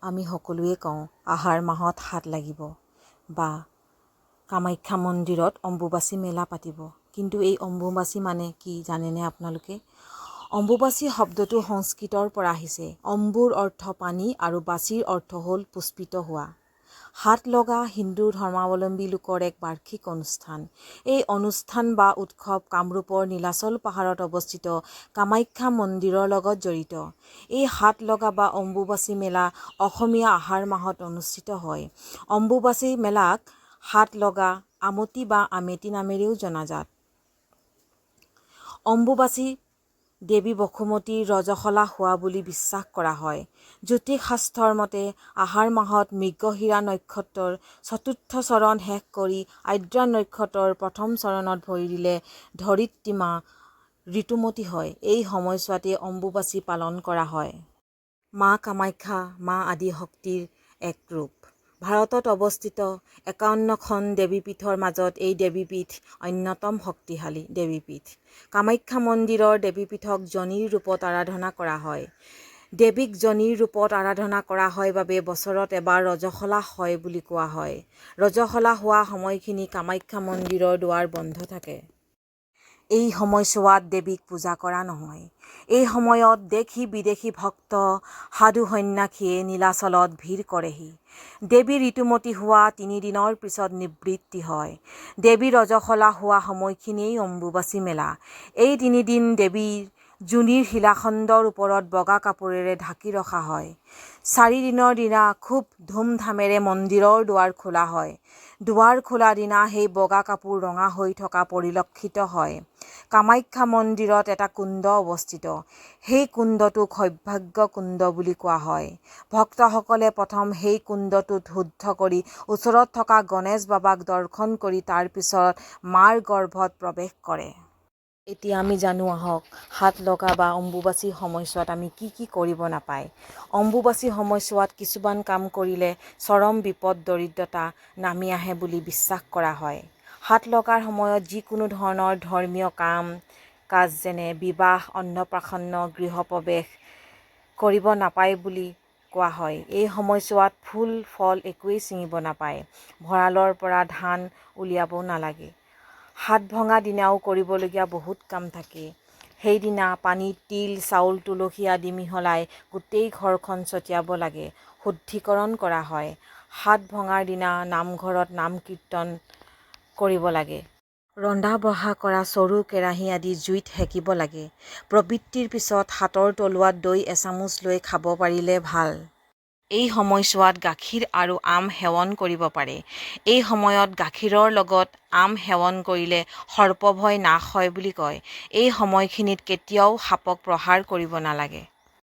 আমি সকলোৱে কওঁ আহাৰ মাহত হাত লাগিব বা কামাখ্যা মন্দিৰত অম্বুবাচী মেলা পাতিব। কিন্তু এই অম্বুবাচী মানে কি জানেনে আপোনালোকে? অম্বুবাচী শব্দটো সংস্কৃতৰ পৰা আহিছে। অম্বুৰ অৰ্থ পানী আৰু বাচীৰ অৰ্থ হ'ল পুষ্পিত হোৱা। হাত লগা হিন্দু ধৰ্মাৱলম্বী লোকৰ এক বাৰ্ষিক অনুষ্ঠান। এই অনুষ্ঠান বা উৎসৱ কামৰূপৰ নীলাচল পাহাৰত অৱস্থিত কামাখ্যা মন্দিৰৰ লগত জড়িত। এই হাত লগা বা অম্বুবাচী মেলা অসমীয়া আহাৰ মাহত অনুষ্ঠিত হয়। অম্বুবাচী মেলাক হাত লগা, আমতি বা আমেতি নামেৰেও জনাজাত। অম্বুবাচী দেৱী বসুমতীৰ ৰজসলা হোৱা বুলি বিশ্বাস কৰা হয়। জ্যোতিষ শাস্ত্ৰৰ মতে আহাৰ মাহত মৃগশিৰা নক্ষত্ৰৰ চতুৰ্থ চৰণ শেষ কৰি আদ্ৰা নক্ষত্ৰৰ প্ৰথম চৰণত ভৰি দিলে ধৰিত্ৰী মা ঋতুমতী হয়। এই সময়ছোৱাতে অম্বুবাচী পালন কৰা হয়। মা কামাখ্যা মা আদি শক্তিৰ এক ৰূপ। ভাৰতত অৱস্থিত ৫১খন দেৱীপীঠৰ মাজত এই দেৱীপীঠ অন্যতম শক্তিশালী দেৱীপীঠ। কামাখ্যা মন্দিৰৰ দেৱীপীঠক যোনিৰ ৰূপত আৰাধনা কৰা হয়। দেৱীক যোনিৰ ৰূপত আৰাধনা কৰা হয় বাবে বছৰত এবাৰ ৰজসলা হয় বুলি কোৱা হয়। ৰজসলা হোৱা সময়খিনি কামাখ্যা মন্দিৰৰ দুৱাৰ বন্ধ থাকে। এই সময়ছোৱাত দেৱীক পূজা কৰা নহয়। এই সময়ত দেশী বিদেশী ভক্ত সাধু সন্ন্যাসীয়ে নীলাচলত ভিৰ কৰেহি। দেৱী ঋতুমতী হোৱা ৩ দিনৰ পিছত নিবৃত্তি হয়। দেৱী ৰজসলা হোৱা সময়খিনিয়েই অম্বুবাচী মেলা। এই ৩ দিন দেৱীৰ যোনিৰ শিলাখণ্ডৰ ওপৰত বগা কাপোৰেৰে ঢাকি ৰখা হয়। ৪ দিনৰ দিনা খুব ধুমধামেৰে মন্দিৰৰ দুৱাৰ খোলা হয়। দুৱাৰ খোলা দিনা সেই বগা কাপোৰ ৰঙা হৈ থকা পৰিলক্ষিত হয়। কামাখ্যা মন্দিৰত এটা কুণ্ড অৱস্থিত। সেই কুণ্ডটোক সৌভাগ্য কুণ্ড বুলি কোৱা হয়। ভক্তসকলে প্ৰথম সেই কুণ্ডটোত শুদ্ধ কৰি ওচৰত থকা গণেশ বাবাক দৰ্শন কৰি তাৰ পিছত মাৰ গৰ্ভত প্ৰৱেশ কৰে। এতিয়া আমি জানো আহক হাত লগা বা অম্বুবাচী সময়ছোৱাত আমি কি কৰিব নাপায়। অম্বুবাচী সময়ছোৱাত কিছুমান কাম কৰিলে চৰম বিপদ দৰিদ্ৰতা নামি আহে বুলি বিশ্বাস কৰা হয়। হাত লগাৰ সময়ত যিকোনো ধৰণৰ ধৰ্মীয় কাম কাজ যেনে বিবাহ, অন্নপ্ৰাশন, গৃহপ্ৰৱেশ কৰিব নাপায় বুলি কোৱা হয়। এই সময়ছোৱাত ফুল ফল একোৱেই ছিঙিব নাপায়। ভঁৰালৰ পৰা ধান উলিয়াব নালাগে। হাত ভঙা দিনাও কৰিবলগীয়া বহুত কাম থাকে। সেইদিনা পানীত তিল, চাউল, তুলসী আদি মিহলাই গোটেই ঘৰখন ছটিয়াব লাগে। শুদ্ধিকৰণ কৰা হয়। হাত ভঙাৰ দিনা নামঘৰত নাম কীৰ্তন কৰিব লাগে। ৰন্ধা বঢ়া কৰা চৰু কেৰাহী আদি জুইত সেকিব লাগে। প্ৰবৃত্তিৰ পিছত হাতৰ তলুৱাত দৈ এচামুচ লৈ খাব পাৰিলে ভাল। এই সময়ছোৱাত গাখীৰ আৰু আম সেৱন কৰিব পাৰে। এই সময়ত গাখীৰৰ লগত আম সেৱন কৰিলে সৰ্পভয় নাশ হয় বুলি কয়। এই সময়খিনিত কেতিয়াও সাপক প্ৰহাৰ কৰিব নালাগে।